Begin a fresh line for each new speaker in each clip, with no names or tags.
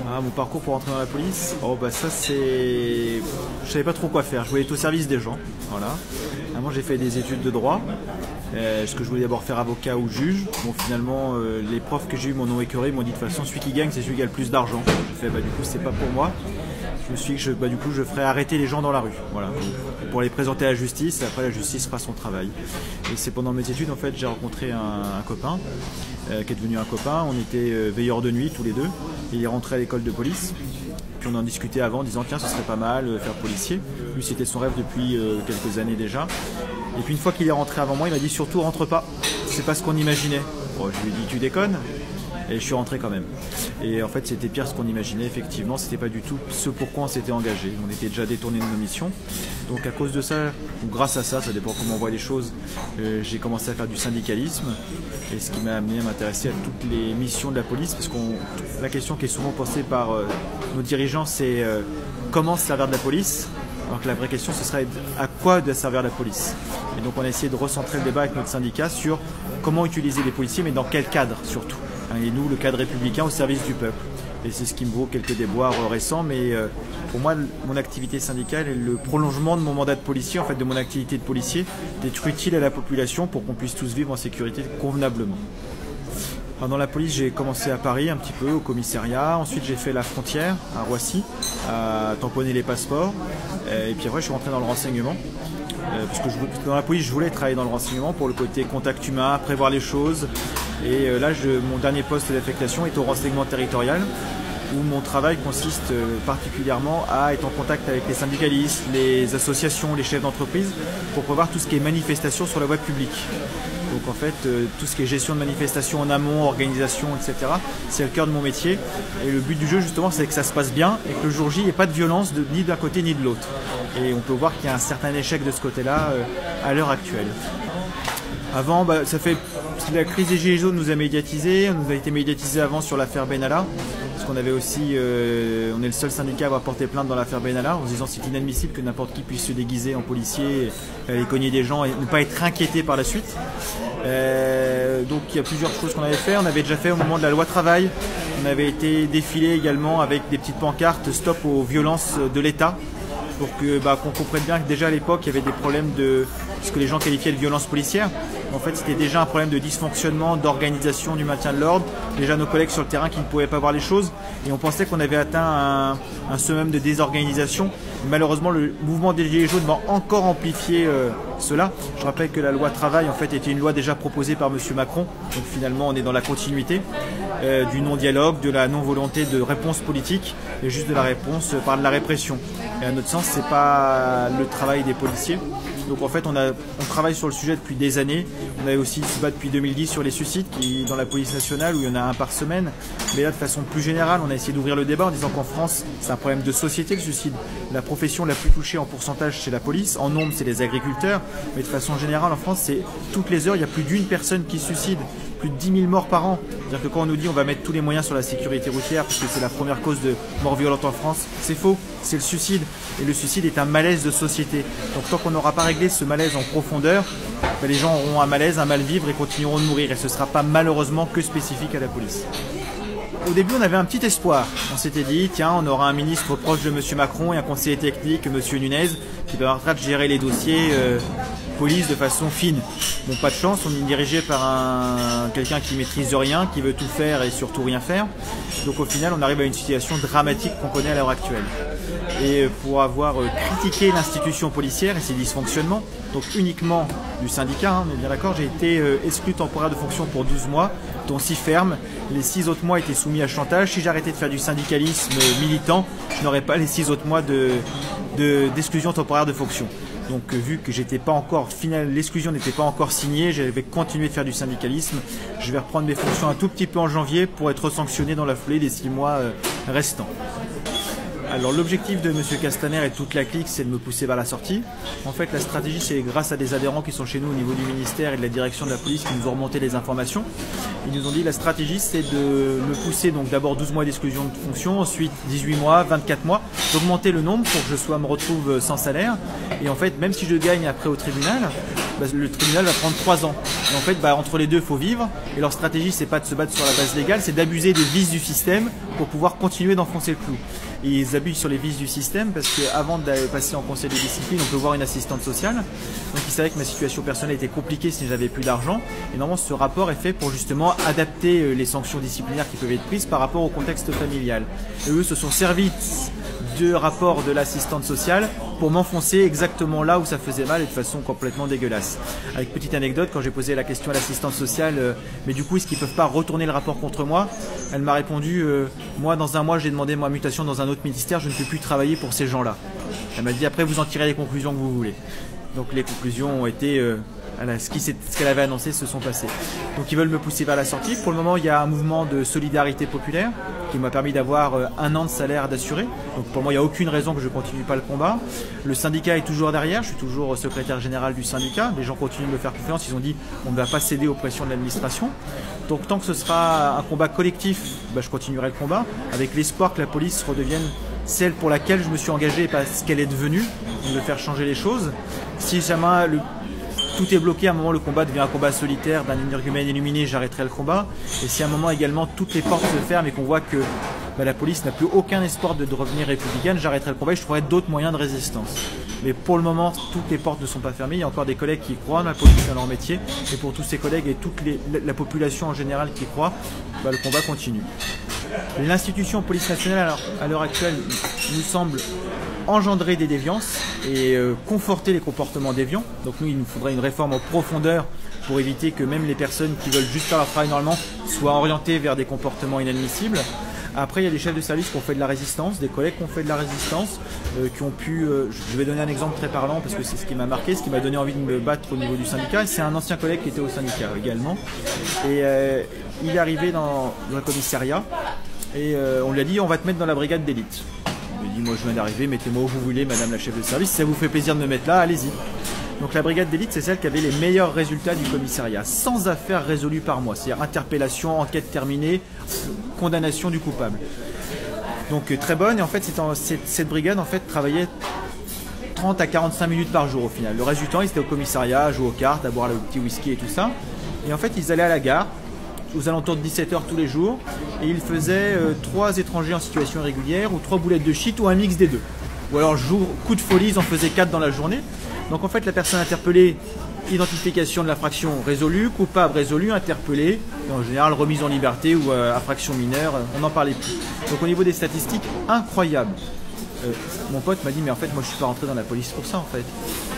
Ah, mon parcours pour entrer dans la police, oh bah ça c'est... Je savais pas trop quoi faire, je voulais être au service des gens, voilà. Moi j'ai fait des études de droit, parce que je voulais d'abord faire avocat ou juge. Bon finalement les profs que j'ai eu m'en ont écœuré, m'ont dit de toute façon celui qui gagne c'est celui qui a le plus d'argent. J'ai fait bah du coup c'est pas pour moi. Je me suis dit que du coup je ferais arrêter les gens dans la rue, voilà, pour les présenter à la justice, et après la justice fera son travail. Et c'est pendant mes études en fait j'ai rencontré un copain, qui est devenu un copain, on était veilleurs de nuit tous les deux, et il est rentré à l'école de police, puis on en discutait avant en disant tiens ce serait pas mal faire policier, lui c'était son rêve depuis quelques années déjà, et puis une fois qu'il est rentré avant moi il m'a dit surtout rentre pas, c'est pas ce qu'on imaginait. Bon, je lui ai dit tu déconnes? Et je suis rentré quand même. Et en fait, c'était pire ce qu'on imaginait, effectivement. C'était pas du tout ce pourquoi on s'était engagé. On était déjà détourné de nos missions. Donc à cause de ça, ou grâce à ça, ça dépend comment on voit les choses, j'ai commencé à faire du syndicalisme. Et ce qui m'a amené à m'intéresser à toutes les missions de la police. Parce que la question qui est souvent posée par nos dirigeants, c'est comment se servir de la police? Alors que la vraie question, ce serait à quoi doit servir la police? Et donc on a essayé de recentrer le débat avec notre syndicat sur comment utiliser les policiers, mais dans quel cadre surtout. Et nous, le cadre républicain au service du peuple. Et c'est ce qui me vaut quelques déboires récents, mais pour moi, mon activité syndicale est le prolongement de mon mandat de policier, en fait de mon activité de policier, d'être utile à la population pour qu'on puisse tous vivre en sécurité convenablement. Alors, dans la police, j'ai commencé à Paris un petit peu, au commissariat. Ensuite, j'ai fait la frontière à Roissy, à tamponner les passeports. Et puis après, je suis rentré dans le renseignement. Parce que dans la police, je voulais travailler dans le renseignement pour le côté contact humain, prévoir les choses. Et là, mon dernier poste d'affectation est au renseignement territorial, où mon travail consiste particulièrement à être en contact avec les syndicalistes, les associations, les chefs d'entreprise, pour prévoir tout ce qui est manifestation sur la voie publique. Donc en fait, tout ce qui est gestion de manifestation en amont, organisation, etc., c'est le cœur de mon métier. Et le but du jeu, justement, c'est que ça se passe bien et que le jour J, il n'y ait pas de violence ni d'un côté ni de l'autre. Et on peut voir qu'il y a un certain échec de ce côté-là à l'heure actuelle. Avant, la crise des Gilets jaunes nous a médiatisés. On nous a été médiatisés avant sur l'affaire Benalla. Parce qu'on avait aussi, on est le seul syndicat à avoir porté plainte dans l'affaire Benalla, en se disant c'est inadmissible que n'importe qui puisse se déguiser en policier, aller cogner des gens et ne pas être inquiété par la suite. Donc il y a plusieurs choses qu'on avait fait. On avait déjà fait au moment de la loi travail. On avait été défilé également avec des petites pancartes stop aux violences de l'État, pour qu'on comprenne bien que déjà à l'époque il y avait des problèmes de ce que les gens qualifiaient de violence policière. En fait, c'était déjà un problème de dysfonctionnement, d'organisation du maintien de l'ordre. Déjà nos collègues sur le terrain qui ne pouvaient pas voir les choses. Et on pensait qu'on avait atteint un summum de désorganisation. Malheureusement, le mouvement des Gilets jaunes va encore amplifier cela. Je rappelle que la loi travail en fait était une loi déjà proposée par M. Macron. Donc finalement, on est dans la continuité du non-dialogue, de la non-volonté de réponse politique, et juste de la réponse par de la répression. Et à notre sens, c'est pas le travail des policiers. Donc en fait, on travaille sur le sujet depuis des années. On a aussi se bat depuis 2010 sur les suicides dans la police nationale, où il y en a un par semaine. Mais là, de façon plus générale, on a essayé d'ouvrir le débat en disant qu'en France, c'est un problème de société, le suicide. La profession la plus touchée en pourcentage, c'est la police. En nombre, c'est les agriculteurs. Mais de façon générale, en France, c'est toutes les heures, il y a plus d'une personne qui se suicide. Plus de 10 000 morts par an. C'est-à-dire que quand on nous dit on va mettre tous les moyens sur la sécurité routière parce que c'est la première cause de mort violente en France, c'est faux, c'est le suicide. Et le suicide est un malaise de société. Donc tant qu'on n'aura pas réglé ce malaise en profondeur, les gens auront un malaise, un mal-vivre et continueront de mourir. Et ce ne sera pas malheureusement que spécifique à la police. Au début, on avait un petit espoir. On s'était dit, tiens, on aura un ministre proche de M. Macron et un conseiller technique, M. Nunez, qui permettra de gérer les dossiers police de façon fine. Bon, pas de chance, on est dirigé par quelqu'un qui maîtrise rien, qui veut tout faire et surtout rien faire. Donc au final, on arrive à une situation dramatique qu'on connaît à l'heure actuelle. Et pour avoir critiqué l'institution policière et ses dysfonctionnements, donc uniquement du syndicat, on est bien d'accord, j'ai été exclu temporaire de fonction pour 12 mois, dont 6 fermes. Les 6 autres mois étaient soumis à chantage. Si j'arrêtais de faire du syndicalisme militant, je n'aurais pas les 6 autres mois d'exclusion temporaire de fonction. Donc vu que j'étais pas encore l'exclusion n'était pas encore signée, j'avais continué de faire du syndicalisme. Je vais reprendre mes fonctions un tout petit peu en janvier pour être sanctionné dans la foulée des 6 mois restants. Alors l'objectif de M. Castaner et toute la clique, c'est de me pousser vers la sortie. En fait, la stratégie, c'est grâce à des adhérents qui sont chez nous au niveau du ministère et de la direction de la police qui nous ont remonté les informations. Ils nous ont dit la stratégie, c'est de me pousser donc d'abord 12 mois d'exclusion de fonction, ensuite 18 mois, 24 mois, d'augmenter le nombre pour que me retrouve sans salaire. Et en fait, même si je gagne après au tribunal, le tribunal va prendre 3 ans. Et en fait, entre les deux, il faut vivre. Et leur stratégie, c'est pas de se battre sur la base légale, c'est d'abuser des vices du système pour pouvoir continuer d'enfoncer le clou. Et ils abusent sur les vices du système parce qu'avant de passer en conseil de discipline, on peut voir une assistante sociale. Donc ils savaient que ma situation personnelle était compliquée si j'avais plus d'argent. Et normalement, ce rapport est fait pour justement adapter les sanctions disciplinaires qui peuvent être prises par rapport au contexte familial. Et eux se sont servis de rapport de l'assistante sociale pour m'enfoncer exactement là où ça faisait mal et de façon complètement dégueulasse. Avec petite anecdote, quand j'ai posé la question à l'assistante sociale, mais du coup, est-ce qu'ils peuvent pas retourner le rapport contre moi? Elle m'a répondu, moi, dans un mois, j'ai demandé ma mutation dans un autre ministère, je ne peux plus travailler pour ces gens-là. Elle m'a dit, après, vous en tirez les conclusions que vous voulez. Donc les conclusions ont été, ce qu'elle avait annoncé se sont passées. Donc ils veulent me pousser vers la sortie. Pour le moment, il y a un mouvement de solidarité populaire qui m'a permis d'avoir 1 an de salaire d'assuré. Donc pour moi, il n'y a aucune raison que je ne continue pas le combat. Le syndicat est toujours derrière, je suis toujours secrétaire général du syndicat. Les gens continuent de me faire confiance, ils ont dit on ne va pas céder aux pressions de l'administration. Donc tant que ce sera un combat collectif, je continuerai le combat avec l'espoir que la police redevienne celle pour laquelle je me suis engagé et pas ce qu'elle est devenue, de faire changer les choses. Si jamais tout est bloqué, à un moment le combat devient un combat solitaire d'un énergumène illuminé, j'arrêterai le combat. Et si à un moment également toutes les portes se ferment et qu'on voit que la police n'a plus aucun espoir de revenir républicaine, j'arrêterai le combat et je trouverai d'autres moyens de résistance. Mais pour le moment, toutes les portes ne sont pas fermées. Il y a encore des collègues qui croient dans la police, dans leur métier. Et pour tous ces collègues et toute la population en général qui croit, le combat continue. L'institution police nationale, à l'heure actuelle, nous semble engendrer des déviances et conforter les comportements déviants. Donc nous, il nous faudrait une réforme en profondeur pour éviter que même les personnes qui veulent juste faire leur travail normalement soient orientées vers des comportements inadmissibles. Après, il y a des chefs de service qui ont fait de la résistance, des collègues qui ont fait de la résistance, qui ont pu... je vais donner un exemple très parlant parce que c'est ce qui m'a marqué, ce qui m'a donné envie de me battre au niveau du syndicat. C'est un ancien collègue qui était au syndicat également. Et il est arrivé dans un commissariat et on lui a dit on va te mettre dans la brigade d'élite. Il m'a dit moi je viens d'arriver, mettez-moi où vous voulez madame la chef de service, si ça vous fait plaisir de me mettre là, allez-y. Donc la brigade d'élite, c'est celle qui avait les meilleurs résultats du commissariat, sans affaires résolues par mois, c'est-à-dire interpellation, enquête terminée, condamnation du coupable. Donc très bonne, et en fait cette brigade en fait travaillait 30 à 45 minutes par jour au final. Le reste du temps, ils étaient au commissariat, à jouer aux cartes, à boire le petit whisky et tout ça. Et en fait, ils allaient à la gare, aux alentours de 17h tous les jours, et ils faisaient 3 étrangers en situation irrégulière, ou 3 boulettes de shit, ou un mix des deux. Ou alors, coup de folie, ils en faisaient 4 dans la journée. Donc en fait, la personne interpellée, identification de l'infraction résolue, coupable résolu, interpellé, en général remise en liberté ou infraction mineure, on n'en parlait plus. Donc au niveau des statistiques, incroyable. Mon pote m'a dit mais en fait moi je suis pas rentré dans la police pour ça en fait.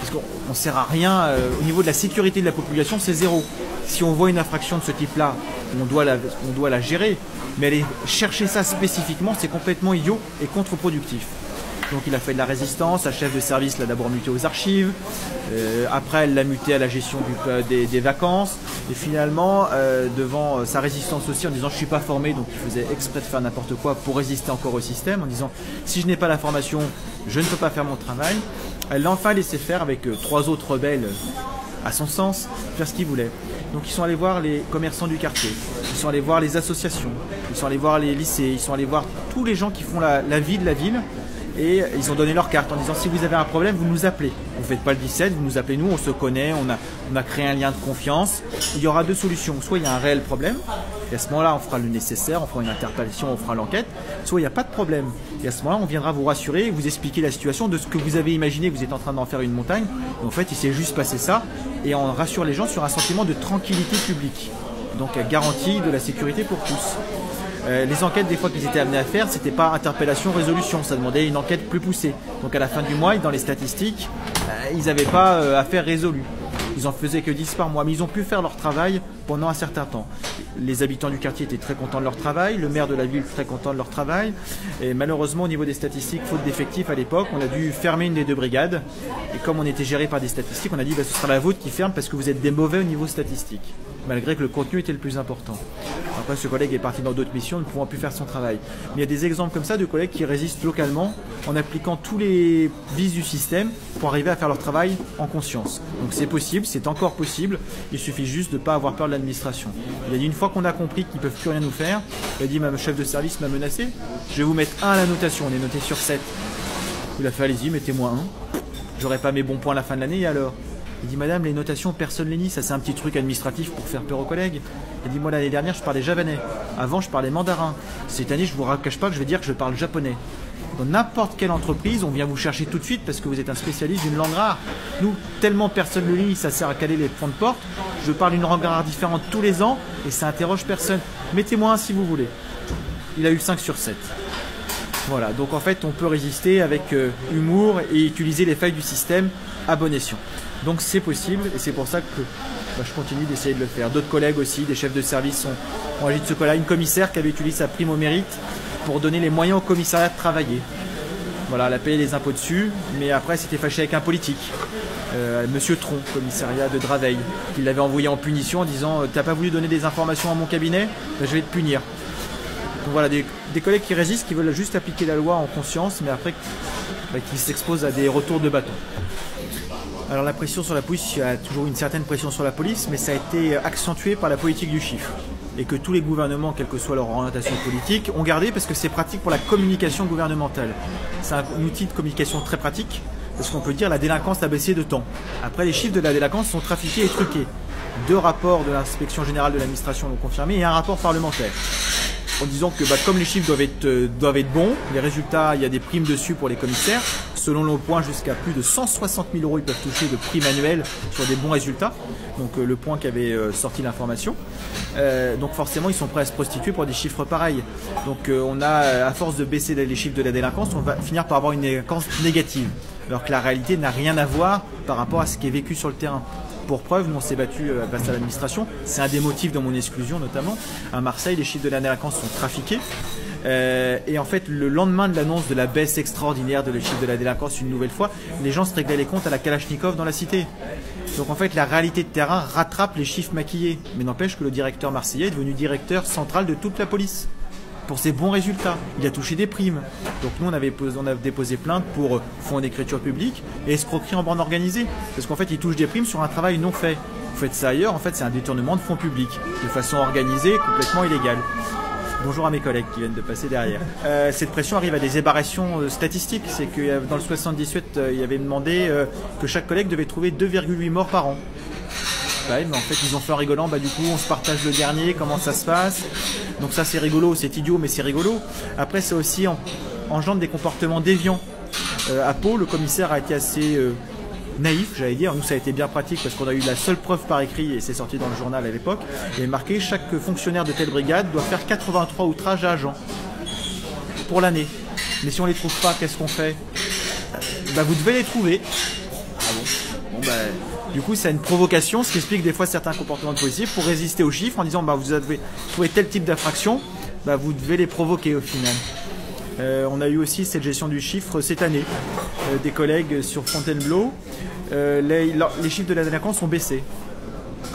Parce qu'on ne sert à rien, au niveau de la sécurité de la population c'est zéro. Si on voit une infraction de ce type là, on doit la gérer. Mais aller chercher ça spécifiquement c'est complètement idiot et contre-productif. Donc il a fait de la résistance, la chef de service l'a d'abord muté aux archives, après elle l'a muté à la gestion des vacances, et finalement devant sa résistance aussi en disant je suis pas formé, donc il faisait exprès de faire n'importe quoi pour résister encore au système, en disant si je n'ai pas la formation, je ne peux pas faire mon travail. Elle l'a enfin laissé faire avec 3 autres rebelles à son sens, faire ce qu'ils voulaient. Donc ils sont allés voir les commerçants du quartier, ils sont allés voir les associations, ils sont allés voir les lycées, ils sont allés voir tous les gens qui font la vie de la ville. Et ils ont donné leur carte en disant si vous avez un problème, vous nous appelez. Vous ne faites pas le 17, vous nous appelez nous, on se connaît, on a créé un lien de confiance. Il y aura 2 solutions. Soit il y a un réel problème, et à ce moment-là, on fera le nécessaire, on fera une interpellation, on fera l'enquête. Soit il n'y a pas de problème. Et à ce moment-là, on viendra vous rassurer, vous expliquer la situation de ce que vous avez imaginé, que vous êtes en train d'en faire une montagne. Et en fait, il s'est juste passé ça. Et on rassure les gens sur un sentiment de tranquillité publique. Donc garantie de la sécurité pour tous. Les enquêtes, des fois qu'ils étaient amenés à faire, c'était pas interpellation, résolution, ça demandait une enquête plus poussée. Donc à la fin du mois, dans les statistiques, ils n'avaient pas affaire résolue. Ils en faisaient que 10 par mois, mais ils ont pu faire leur travail pendant un certain temps. Les habitants du quartier étaient très contents de leur travail, le maire de la ville très content de leur travail. Et malheureusement, au niveau des statistiques, faute d'effectifs à l'époque, on a dû fermer une des 2 brigades. Et comme on était géré par des statistiques, on a dit ce sera la vôtre qui ferme parce que vous êtes des mauvais au niveau statistique. Malgré que le contenu était le plus important. Après, ce collègue est parti dans d'autres missions, ne pouvant plus faire son travail. Mais il y a des exemples comme ça de collègues qui résistent localement en appliquant tous les vices du système pour arriver à faire leur travail en conscience. Donc c'est possible, c'est encore possible, il suffit juste de ne pas avoir peur de l'administration. Il a dit une fois qu'on a compris qu'ils ne peuvent plus rien nous faire, il a dit ma chef de service m'a menacé, je vais vous mettre 1 à la notation, on est noté sur 7. Il a fait allez-y, mettez-moi 1. J'aurai pas mes bons points à la fin de l'année et alors Il dit madame, les notations, personne les nie, ça c'est un petit truc administratif pour faire peur aux collègues. Il dit moi l'année dernière je parlais javanais, avant je parlais mandarin. Cette année je vous cache pas que je vais dire que je parle japonais. Dans n'importe quelle entreprise, on vient vous chercher tout de suite parce que vous êtes un spécialiste d'une langue rare. Nous, tellement personne ne le lit, ça sert à caler les points de porte. Je parle une langue rare différente tous les ans et ça interroge personne. Mettez-moi un si vous voulez. Il a eu 5 sur 7. Voilà, donc en fait on peut résister avec humour et utiliser les failles du système à bon escient. Donc c'est possible et c'est pour ça que je continue d'essayer de le faire. D'autres collègues aussi, des chefs de service ont agi de ce cas-là. Une commissaire qui avait utilisé sa prime au mérite pour donner les moyens au commissariat de travailler. Voilà, elle a payé les impôts dessus, mais après elle s'était fâchée avec un politique, Monsieur Tron, commissariat de Draveil, qui l'avait envoyé en punition en disant « T'as pas voulu donner des informations à mon cabinet, ben, je vais te punir ». Donc voilà, des collègues qui résistent, qui veulent juste appliquer la loi en conscience, mais après qui s'exposent à des retours de bâton. Alors la pression sur la police, il y a toujours une certaine pression sur la police, mais ça a été accentué par la politique du chiffre. Et que tous les gouvernements, quelle que soit leur orientation politique, ont gardé parce que c'est pratique pour la communication gouvernementale. C'est un outil de communication très pratique, parce qu'on peut dire la délinquance a baissé de temps. Après, les chiffres de la délinquance sont trafiqués et truqués. 2 rapports de l'inspection générale de l'administration l'ont confirmé et un rapport parlementaire. En disant que comme les chiffres doivent être bons, les résultats, il y a des primes dessus pour les commissaires. Selon nos points, jusqu'à plus de 160 000 € ils peuvent toucher de primes annuelles sur des bons résultats. Donc le point qui avait sorti l'information. Donc forcément, ils sont prêts à se prostituer pour des chiffres pareils. Donc on a, à force de baisser les chiffres de la délinquance, on va finir par avoir une délinquance négative. Alors que la réalité n'a rien à voir par rapport à ce qui est vécu sur le terrain. Pour preuve, nous on s'est battu face à l'administration. C'est un des motifs de mon exclusion notamment. À Marseille, les chiffres de la délinquance sont trafiqués. Et en fait, le lendemain de l'annonce de la baisse extraordinaire de les chiffres de la délinquance une nouvelle fois, les gens se réglaient les comptes à la Kalachnikov dans la cité. Donc en fait, la réalité de terrain rattrape les chiffres maquillés. Mais n'empêche que le directeur marseillais est devenu directeur central de toute la police. Pour ses bons résultats. Il a touché des primes. Donc nous, on a déposé plainte pour fonds d'écriture publique et escroquerie en bande organisée. Parce qu'en fait, il touche des primes sur un travail non fait. Vous faites ça ailleurs, en fait, c'est un détournement de fonds publics. De façon organisée, complètement illégale. Bonjour à mes collègues qui viennent de passer derrière. Cette pression arrive à des ébarations statistiques. C'est que dans le 78, il avait demandé que chaque collègue devait trouver 2,8 morts par an. Ouais, mais en fait ils ont fait en rigolant, du coup on se partage le dernier, comment ça se passe. Donc ça c'est rigolo, c'est idiot mais c'est rigolo. Après c'est aussi engendre des comportements déviants. À Pau, le commissaire a été assez naïf, j'allais dire. Nous ça a été bien pratique parce qu'on a eu la seule preuve par écrit et c'est sorti dans le journal à l'époque. Il est marqué chaque fonctionnaire de telle brigade doit faire 83 outrages à agents pour l'année. Mais si on les trouve pas, qu'est-ce qu'on fait? Vous devez les trouver. Ah bon? Bon du coup, c'est une provocation, ce qui explique des fois certains comportements de policiers pour résister aux chiffres en disant vous avez trouvé tel type d'infraction, vous devez les provoquer au final. On a eu aussi cette gestion du chiffre cette année. Des collègues sur Fontainebleau, les chiffres de la délinquance ont baissé.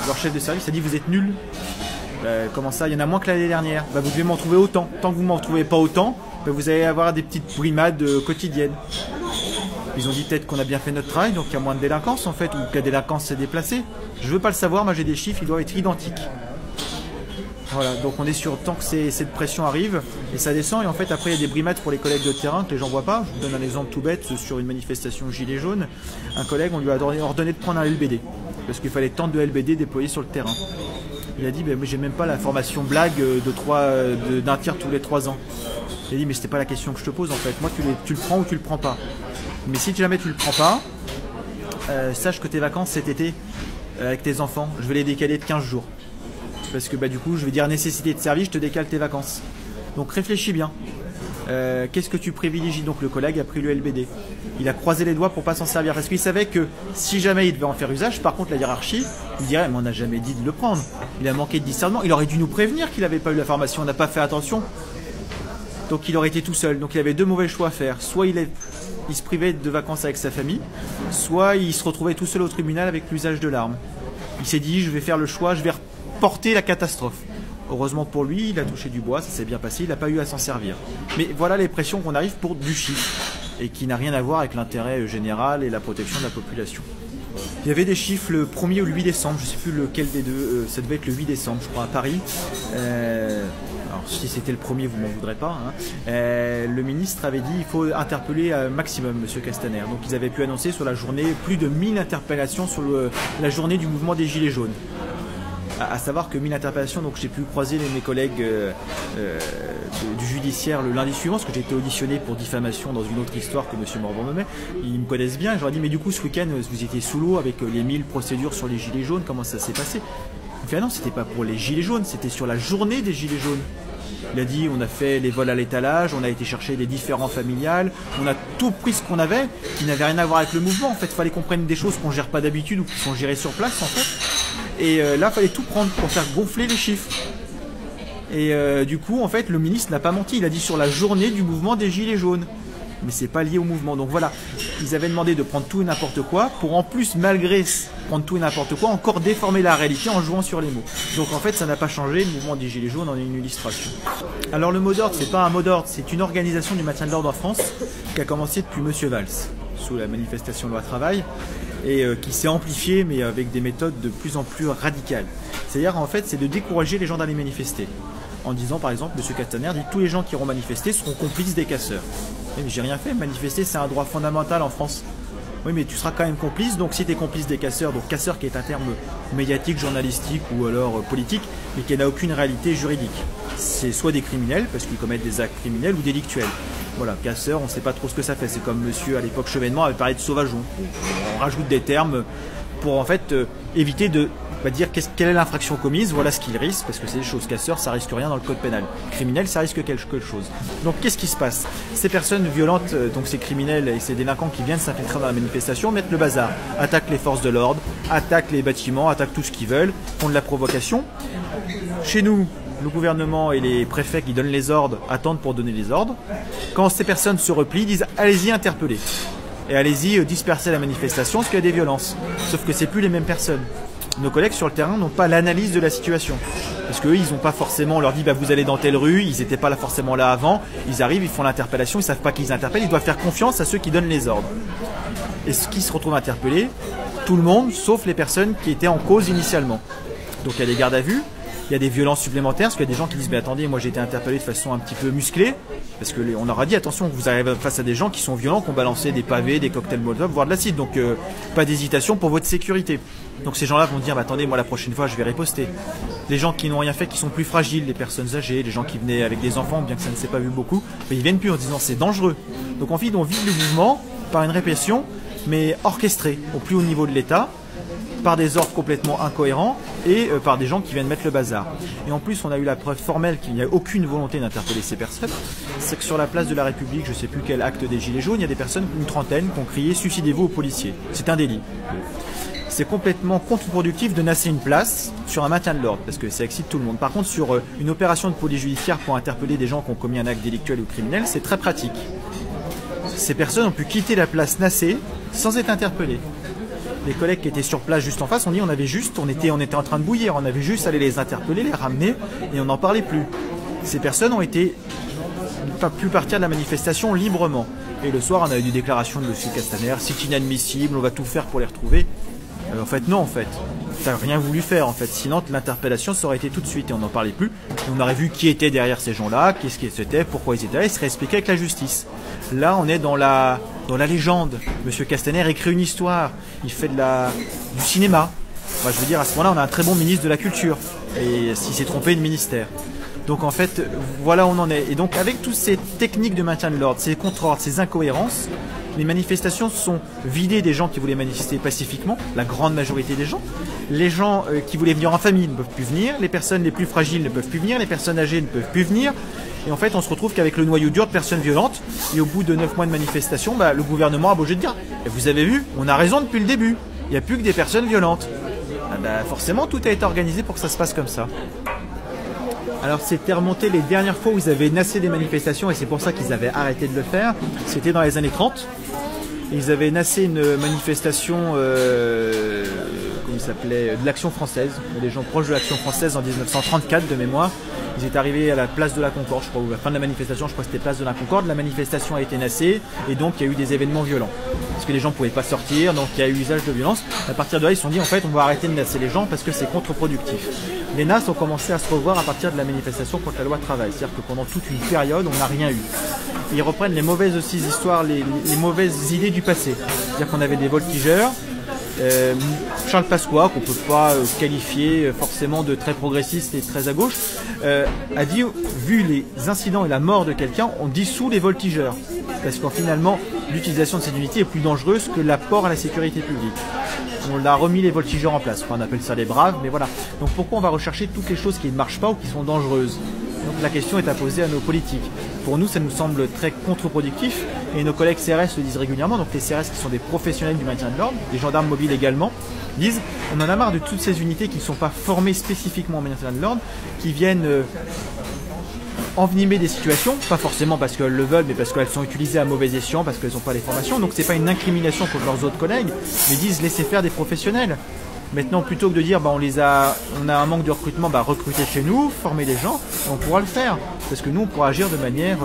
Leur chef de service a dit vous êtes nuls. Comment ça? Il y en a moins que l'année dernière. Vous devez m'en trouver autant. Tant que vous ne m'en trouvez pas autant, vous allez avoir des petites brimades quotidiennes. Ils ont dit peut-être qu'on a bien fait notre travail, donc il y a moins de délinquance en fait, ou que la délinquance s'est déplacée. Je ne veux pas le savoir, moi j'ai des chiffres, ils doivent être identiques. Voilà, donc on est sur tant que cette pression arrive, et ça descend, et en fait après il y a des brimades pour les collègues de terrain que les gens ne voient pas. Je vous donne un exemple tout bête, sur une manifestation gilet jaune, un collègue, on lui a ordonné de prendre un LBD, parce qu'il fallait tant de LBD déployés sur le terrain. Il a dit, mais j'ai même pas la formation blague d'un tir tous les 3 ans. Il a dit, mais c'était pas la question que je te pose en fait, moi tu le prends ou tu le prends pas. Mais si jamais tu le prends pas, sache que tes vacances cet été avec tes enfants, je vais les décaler de 15 jours. Parce que du coup, je vais dire nécessité de service, je te décale tes vacances. Donc réfléchis bien. Qu'est-ce que tu privilégies? Donc le collègue a pris le LBD. Il a croisé les doigts pour pas s'en servir. Parce qu'il savait que si jamais il devait en faire usage, par contre la hiérarchie, il dirait mais on n'a jamais dit de le prendre. Il a manqué de discernement. Il aurait dû nous prévenir qu'il n'avait pas eu la formation, on n'a pas fait attention. Donc il aurait été tout seul. Donc il avait 2 mauvais choix à faire. Soit il se privait de vacances avec sa famille, soit il se retrouvait tout seul au tribunal avec l'usage de l'arme. Il s'est dit je vais faire le choix, je vais reporter la catastrophe. Heureusement pour lui, il a touché du bois, ça s'est bien passé, il n'a pas eu à s'en servir. Mais voilà les pressions qu'on arrive pour du chiffre, et qui n'a rien à voir avec l'intérêt général et la protection de la population. Il y avait des chiffres le 1er ou le 8 décembre, je ne sais plus lequel des deux, ça devait être le 8 décembre, je crois, à Paris. Alors si c'était le 1er, vous m'en voudrez pas. Hein. Le ministre avait dit qu'il faut interpeller un maximum M. Castaner. Donc ils avaient pu annoncer sur la journée plus de 1000 interpellations sur la journée du mouvement des Gilets jaunes. À savoir que 1000 interpellations, donc j'ai pu croiser mes collègues du judiciaire le lundi suivant, parce que j'ai été auditionné pour diffamation dans une autre histoire que M. Morvan me met. Ils me connaissent bien, je leur ai dit mais du coup ce week-end vous étiez sous l'eau avec les 1000 procédures sur les Gilets jaunes, comment ça s'est passé? Il me fait ah non, c'était pas pour les Gilets jaunes, c'était sur la journée des Gilets jaunes. Il a dit on a fait les vols à l'étalage, on a été chercher les différends familiales, on a tout pris ce qu'on avait, qui n'avait rien à voir avec le mouvement. En fait, il fallait qu'on prenne des choses qu'on gère pas d'habitude ou qui sont gérées sur place en fait. Et là, il fallait tout prendre pour faire gonfler les chiffres. Et du coup, en fait, le ministre n'a pas menti. Il a dit sur la journée du mouvement des Gilets jaunes. Mais c'est pas lié au mouvement. Donc voilà, ils avaient demandé de prendre tout et n'importe quoi pour en plus, malgré prendre tout et n'importe quoi, encore déformer la réalité en jouant sur les mots. Donc en fait, ça n'a pas changé. Le mouvement des Gilets jaunes en est une illustration. Alors le mot d'ordre, c'est pas un mot d'ordre, c'est une organisation du maintien de l'ordre en France qui a commencé depuis Monsieur Valls, sous la manifestation loi travail, et qui s'est amplifiée, mais avec des méthodes de plus en plus radicales. C'est-à-dire, en fait, c'est de décourager les gens d'aller manifester. En disant, par exemple, M. Castaner dit tous les gens qui auront manifesté seront complices des casseurs. Mais j'ai rien fait, manifester, c'est un droit fondamental en France. Oui, mais tu seras quand même complice, donc si tu es complice des casseurs, donc casseur qui est un terme médiatique, journalistique ou alors politique, mais qui n'a aucune réalité juridique. C'est soit des criminels, parce qu'ils commettent des actes criminels, ou délictuels. Voilà, casseur, on ne sait pas trop ce que ça fait. C'est comme monsieur à l'époque Chevènement avait parlé de sauvageon. On rajoute des termes pour en fait éviter de dire quelle est l'infraction commise, voilà ce qu'il risque, parce que c'est des choses. Casseur, ça risque rien dans le code pénal. Criminel, ça risque quelque chose. Donc qu'est-ce qui se passe? Ces personnes violentes, donc ces criminels et ces délinquants qui viennent s'infiltrer dans la manifestation, mettent le bazar, attaquent les forces de l'ordre, attaquent les bâtiments, attaquent tout ce qu'ils veulent, font de la provocation. Chez nous, le gouvernement et les préfets qui donnent les ordres attendent pour donner les ordres. Quand ces personnes se replient, ils disent allez-y interpeller. Et allez-y disperser la manifestation parce qu'il y a des violences. Sauf que c'est plus les mêmes personnes. Nos collègues sur le terrain n'ont pas l'analyse de la situation. Parce qu'eux, ils n'ont pas forcément, on leur dit vous allez dans telle rue, ils n'étaient pas là forcément là avant, ils arrivent, ils font l'interpellation, ils ne savent pas qu'ils interpellent, ils doivent faire confiance à ceux qui donnent les ordres. Et ce qui se retrouve interpellé, tout le monde, sauf les personnes qui étaient en cause initialement. Donc il y a des gardes à vue. Il y a des violences supplémentaires, parce qu'il y a des gens qui disent mais attendez, moi j'ai été interpellé de façon un petit peu musclée, parce qu'on leur a dit attention, vous arrivez face à des gens qui sont violents, qui ont balancé des pavés, des cocktails Molotov, voire de l'acide, donc pas d'hésitation pour votre sécurité. Donc ces gens-là vont dire attendez, moi la prochaine fois je vais riposter. Les gens qui n'ont rien fait, qui sont plus fragiles, les personnes âgées, les gens qui venaient avec des enfants, bien que ça ne s'est pas vu beaucoup, mais ils viennent plus en disant c'est dangereux. Donc en fait on vide le mouvement par une répression, mais orchestrée au plus haut niveau de l'État, par des ordres complètement incohérents et par des gens qui viennent mettre le bazar. Et en plus, on a eu la preuve formelle qu'il n'y a aucune volonté d'interpeller ces personnes. C'est que sur la place de la République, je ne sais plus quel acte des Gilets jaunes, il y a des personnes, une trentaine, qui ont crié « Suicidez-vous aux policiers ». C'est un délit. C'est complètement contre-productif de nasser une place sur un maintien de l'ordre, parce que ça excite tout le monde. Par contre, sur une opération de police judiciaire pour interpeller des gens qui ont commis un acte délictuel ou criminel, c'est très pratique. Ces personnes ont pu quitter la place Nassé sans être interpellées. Les collègues qui étaient sur place juste en face ont dit on était en train de bouillir, on avait juste à aller les interpeller, les ramener et on n'en parlait plus. Ces personnes ont été pas pu partir de la manifestation librement. Et le soir on a eu des déclarations de M. Castaner, c'est inadmissible, on va tout faire pour les retrouver. En fait non, en fait t'as rien voulu faire en fait, sinon l'interpellation ça aurait été tout de suite et on n'en parlait plus. Et on aurait vu qui était derrière ces gens-là, qu'est-ce qu'ils étaient, pourquoi ils étaient là, ils seraient expliqués avec la justice. Là on est dans la légende. Monsieur Castaner écrit une histoire, il fait du cinéma. Enfin, je veux dire, à ce moment-là, on a un très bon ministre de la Culture. Et s'il s'est trompé de ministère. Donc en fait, voilà où on en est. Et donc avec toutes ces techniques de maintien de l'ordre, ces contre-ordres, ces incohérences, les manifestations sont vidées des gens qui voulaient manifester pacifiquement, la grande majorité des gens. Les gens qui voulaient venir en famille ne peuvent plus venir, les personnes les plus fragiles ne peuvent plus venir, les personnes âgées ne peuvent plus venir. Et en fait, on se retrouve qu'avec le noyau dur de personnes violentes, et au bout de 9 mois de manifestation, le gouvernement a beau jeu de dire « Vous avez vu, on a raison depuis le début, il n'y a plus que des personnes violentes. » Forcément, tout a été organisé pour que ça se passe comme ça. Alors c'était remonté les dernières fois où ils avaient nassé des manifestations, et c'est pour ça qu'ils avaient arrêté de le faire. C'était dans les années 30. Ils avaient nassé une manifestation, comment il s'appelait, de l'Action française, des gens proches de l'Action française en 1934 de mémoire. Ils étaient arrivés à la place de la Concorde, je crois, ou à la fin de la manifestation, je crois que c'était place de la Concorde. La manifestation a été nassée et donc il y a eu des événements violents. Parce que les gens ne pouvaient pas sortir, donc il y a eu usage de violence. À partir de là, ils se sont dit en fait on va arrêter de nasser les gens parce que c'est contre-productif. Les NAS ont commencé à se revoir à partir de la manifestation contre la loi travail. C'est-à-dire que pendant toute une période, on n'a rien eu. Ils reprennent les mauvaises aussi histoires, les mauvaises idées du passé. C'est-à-dire qu'on avait des voltigeurs. Charles Pasqua, qu'on ne peut pas qualifier forcément de très progressiste et très à gauche, a dit, vu les incidents et la mort de quelqu'un, on dissout les voltigeurs. Parce qu'en finalement, l'utilisation de cette unité est plus dangereuse que l'apport à la sécurité publique. On a remis les voltigeurs en place. Enfin, on appelle ça les braves, mais voilà. Donc pourquoi on va rechercher toutes les choses qui ne marchent pas ou qui sont dangereuses? Donc la question est à poser à nos politiques. Pour nous, ça nous semble très contre-productif et nos collègues CRS le disent régulièrement. Donc les CRS qui sont des professionnels du maintien de l'ordre, les gendarmes mobiles également, disent on en a marre de toutes ces unités qui ne sont pas formées spécifiquement au maintien de l'ordre, qui viennent envenimer des situations, pas forcément parce qu'elles le veulent, mais parce qu'elles sont utilisées à mauvais escient, parce qu'elles n'ont pas les formations. Donc c'est pas une incrimination contre leurs autres collègues, mais ils disent laissez faire des professionnels. Maintenant, plutôt que de dire on a un manque de recrutement, recrutez chez nous, formez les gens, on pourra le faire. Parce que nous, on pourra agir de manière,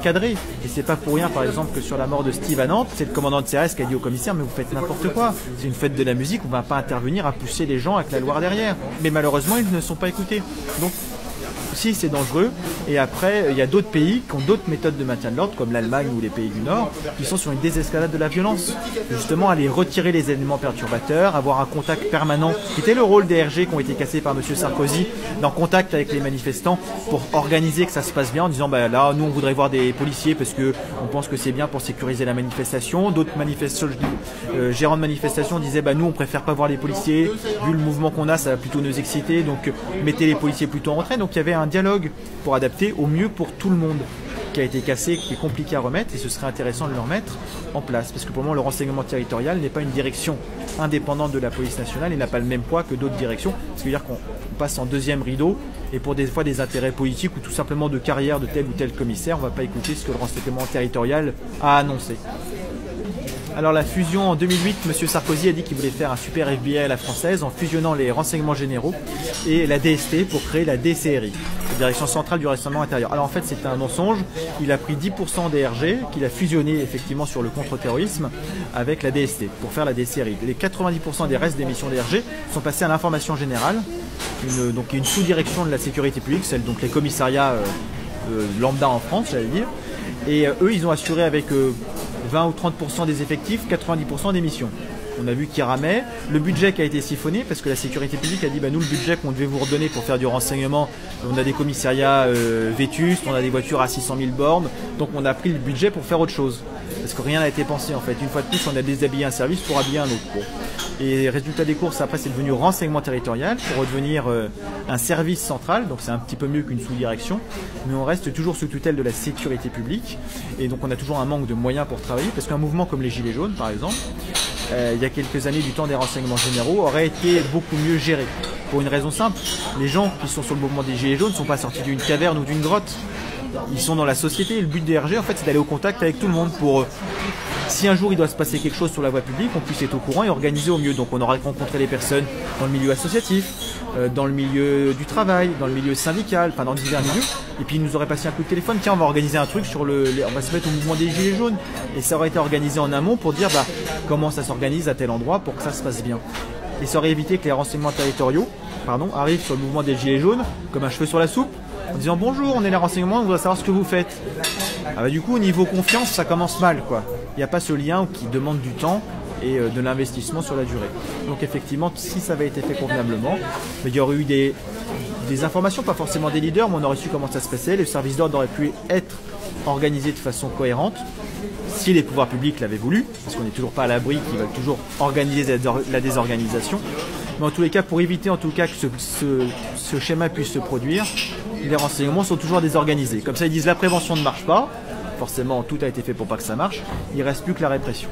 cadrée. Et c'est pas pour rien, par exemple, que sur la mort de Steve à Nantes, c'est le commandant de CRS qui a dit au commissaire, mais vous faites n'importe quoi. C'est une fête de la musique, on ne va pas intervenir à pousser les gens avec la Loire derrière. Mais malheureusement, ils ne sont pas écoutés. Donc, si c'est dangereux, et après il y a d'autres pays qui ont d'autres méthodes de maintien de l'ordre comme l'Allemagne ou les pays du Nord qui sont sur une désescalade de la violence, justement aller retirer les éléments perturbateurs, avoir un contact permanent, qui était le rôle des RG qui ont été cassés par M. Sarkozy, dans contact avec les manifestants pour organiser que ça se passe bien en disant là nous on voudrait voir des policiers parce que on pense que c'est bien pour sécuriser la manifestation. D'autres gérants de manifestation disaient nous on préfère pas voir les policiers, vu le mouvement qu'on a ça va plutôt nous exciter, donc mettez les policiers plutôt en retrait. Donc il y avait un dialogue pour adapter au mieux pour tout le monde qui a été cassé, qui est compliqué à remettre, et ce serait intéressant de le remettre en place parce que pour le moment le renseignement territorial n'est pas une direction indépendante de la police nationale et n'a pas le même poids que d'autres directions, ce qui veut dire qu'on passe en deuxième rideau et pour des fois des intérêts politiques ou tout simplement de carrière de tel ou tel commissaire, on ne va pas écouter ce que le renseignement territorial a annoncé. Alors la fusion en 2008, M. Sarkozy a dit qu'il voulait faire un super FBI à la française en fusionnant les renseignements généraux et la DST pour créer la DCRI, la Direction Centrale du Renseignement Intérieur. Alors en fait c'est un mensonge, il a pris 10% des RG qu'il a fusionné effectivement sur le contre-terrorisme avec la DST pour faire la DCRI. Les 90% des restes des missions des RG sont passés à l'information générale, donc une sous-direction de la sécurité publique, celle donc les commissariats lambda en France j'allais dire, et eux ils ont assuré avec 20 ou 30% des effectifs, 90% des missions. On a vu qu'ils ramaient. Le budget qui a été siphonné, parce que la sécurité publique a dit nous, le budget qu'on devait vous redonner pour faire du renseignement, on a des commissariats vétustes, on a des voitures à 600 000 bornes, donc on a pris le budget pour faire autre chose. Parce que rien n'a été pensé en fait. Une fois de plus, on a déshabillé un service pour habiller un autre. Bon. Et résultat des courses, après, c'est devenu renseignement territorial pour redevenir un service central. Donc c'est un petit peu mieux qu'une sous-direction. Mais on reste toujours sous tutelle de la sécurité publique. Et donc on a toujours un manque de moyens pour travailler. Parce qu'un mouvement comme les Gilets jaunes, par exemple, il y a quelques années du temps des renseignements généraux, aurait été beaucoup mieux géré. Pour une raison simple, les gens qui sont sur le mouvement des Gilets jaunes ne sont pas sortis d'une caverne ou d'une grotte. Ils sont dans la société et le but des RG en fait c'est d'aller au contact avec tout le monde pour si un jour il doit se passer quelque chose sur la voie publique, on puisse être au courant et organiser au mieux. Donc on aura rencontré les personnes dans le milieu associatif, dans le milieu du travail, dans le milieu syndical, enfin dans divers milieux. Et puis ils nous auraient passé un coup de téléphone, tiens on va organiser un truc sur on va se mettre au mouvement des Gilets jaunes. Et ça aurait été organisé en amont pour dire comment ça s'organise à tel endroit pour que ça se passe bien. Et ça aurait évité que les renseignements territoriaux arrivent sur le mouvement des Gilets jaunes comme un cheveu sur la soupe, en disant bonjour, on est les renseignements, on voudrait savoir ce que vous faites. Du coup, au niveau confiance, ça commence mal, quoi. Il n'y a pas ce lien qui demande du temps et de l'investissement sur la durée. Donc effectivement, si ça avait été fait convenablement, il y aurait eu des informations, pas forcément des leaders, mais on aurait su comment ça se passait. Le service d'ordre aurait pu être organisé de façon cohérente, si les pouvoirs publics l'avaient voulu, parce qu'on n'est toujours pas à l'abri, qu'ils veulent toujours organiser la désorganisation. Mais en tous les cas, pour éviter en tout cas que ce schéma puisse se produire, les renseignements sont toujours désorganisés. Comme ça, ils disent la prévention ne marche pas. Forcément, tout a été fait pour pas que ça marche. Il ne reste plus que la répression.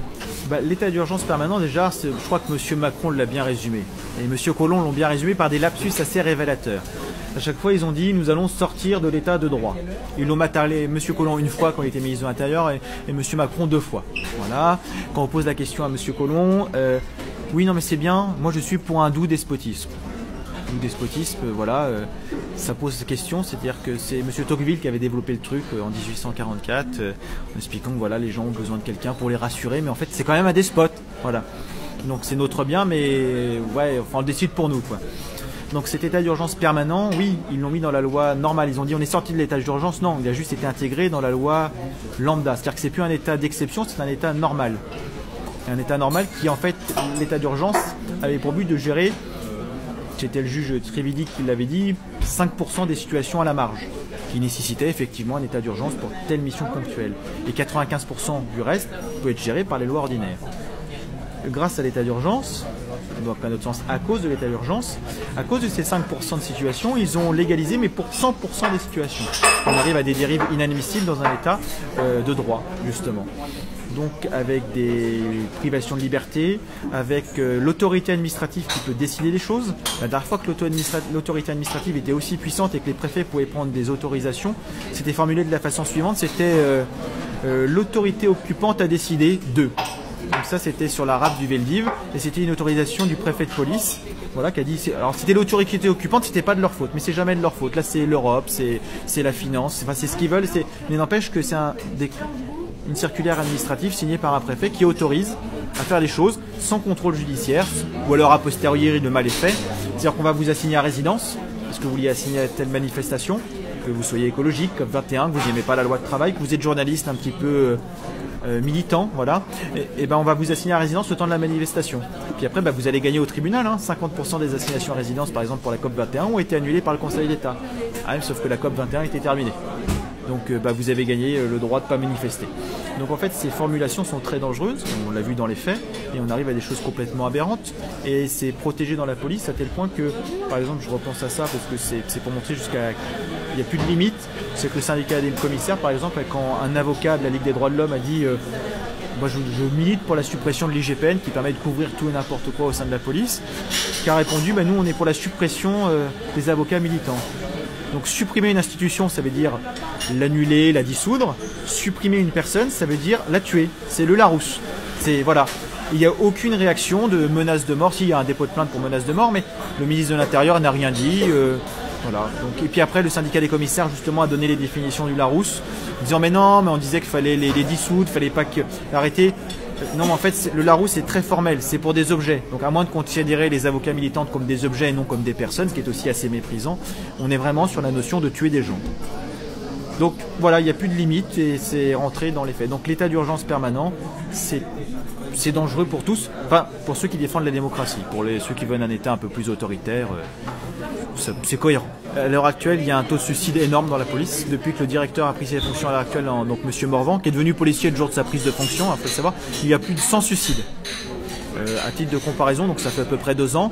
L'état d'urgence permanent, déjà, je crois que M. Macron l'a bien résumé. Et M. Collomb l'ont bien résumé par des lapsus assez révélateurs. À chaque fois, ils ont dit nous allons sortir de l'état de droit. Ils l'ont matérialisé M. Collomb une fois quand il était ministre de l'Intérieur et M. Macron 2 fois. Voilà. Quand on pose la question à M. Collomb, oui, non, mais c'est bien, moi je suis pour un doux despotisme. ou despotisme, voilà, ça pose question. C'est-à-dire que c'est M. Tocqueville qui avait développé le truc en 1844, en expliquant que voilà, les gens ont besoin de quelqu'un pour les rassurer, mais en fait c'est quand même un despote. Voilà. Donc c'est notre bien, mais ouais, enfin on le décide pour nous, quoi. Donc cet état d'urgence permanent, oui, ils l'ont mis dans la loi normale. Ils ont dit on est sorti de l'état d'urgence. Non, il a juste été intégré dans la loi lambda. C'est-à-dire que c'est plus un état d'exception, c'est un état normal. Un état normal qui, en fait, l'état d'urgence avait pour but de gérer, c'était le juge Trévidic qui l'avait dit, 5% des situations à la marge, qui nécessitaient effectivement un état d'urgence pour telle mission ponctuelle. Et 95% du reste peut être géré par les lois ordinaires. Grâce à l'état d'urgence, donc à notre sens à cause de l'état d'urgence, à cause de ces 5% de situations, ils ont légalisé, mais pour 100% des situations. On arrive à des dérives inadmissibles dans un état de droit, justement. Donc avec des privations de liberté, avec l'autorité administrative qui peut décider des choses. La dernière fois que l'autorité administrative était aussi puissante et que les préfets pouvaient prendre des autorisations, c'était formulé de la façon suivante, c'était l'autorité occupante a décidé de. Donc ça c'était sur la rafle du Veldiv et c'était une autorisation du préfet de police, voilà, qui a dit, alors c'était l'autorité occupante, c'était pas de leur faute, mais c'est jamais de leur faute. Là c'est l'Europe, c'est la finance, enfin c'est ce qu'ils veulent, mais n'empêche que c'est une circulaire administrative signée par un préfet qui autorise à faire les choses sans contrôle judiciaire, ou alors a posteriori le mal est fait. C'est-à-dire qu'on va vous assigner à résidence, parce que vous vouliez assigner à telle manifestation, que vous soyez écologique, comme 21, que vous n'aimez pas la loi de travail, que vous êtes journaliste un petit peu militant, voilà, et ben on va vous assigner à résidence le temps de la manifestation. Puis après, vous allez gagner au tribunal, hein. 50% des assignations à résidence, par exemple pour la COP 21, ont été annulées par le Conseil d'État. Sauf que la COP 21 était terminée. Donc vous avez gagné le droit de ne pas manifester. Donc en fait ces formulations sont très dangereuses, on l'a vu dans les faits, et on arrive à des choses complètement aberrantes, et c'est protégé dans la police à tel point que, par exemple je repense à ça parce que c'est pour montrer jusqu'à... Il n'y a plus de limite, c'est que le syndicat des commissaires par exemple, quand un avocat de la Ligue des droits de l'homme a dit moi je milite pour la suppression de l'IGPN qui permet de couvrir tout et n'importe quoi au sein de la police, qui a répondu nous on est pour la suppression des avocats militants. Donc supprimer une institution, ça veut dire l'annuler, la dissoudre. Supprimer une personne, ça veut dire la tuer. C'est le Larousse. C'est voilà. Il n'y a aucune réaction de menace de mort. Si, il y a un dépôt de plainte pour menace de mort, mais le ministre de l'Intérieur n'a rien dit. Voilà. Donc, et puis après, le syndicat des commissaires justement a donné les définitions du Larousse, disant mais non, mais on disait qu'il fallait les dissoudre, fallait pas arrêter. Non, mais en fait, le Larousse est très formel, c'est pour des objets. Donc, à moins de considérer les avocats militants comme des objets et non comme des personnes, ce qui est aussi assez méprisant, on est vraiment sur la notion de tuer des gens. Donc, voilà, il n'y a plus de limite et c'est rentré dans les faits. Donc, l'état d'urgence permanent, c'est dangereux pour tous, enfin, pour ceux qui défendent la démocratie. Pour ceux qui veulent un état un peu plus autoritaire, c'est cohérent. À l'heure actuelle, il y a un taux de suicide énorme dans la police. Depuis que le directeur a pris ses fonctions à l'heure actuelle, donc M. Morvan, qui est devenu policier le jour de sa prise de fonction, il faut le savoir, il y a plus de 100 suicides. À titre de comparaison, donc ça fait à peu près 2 ans,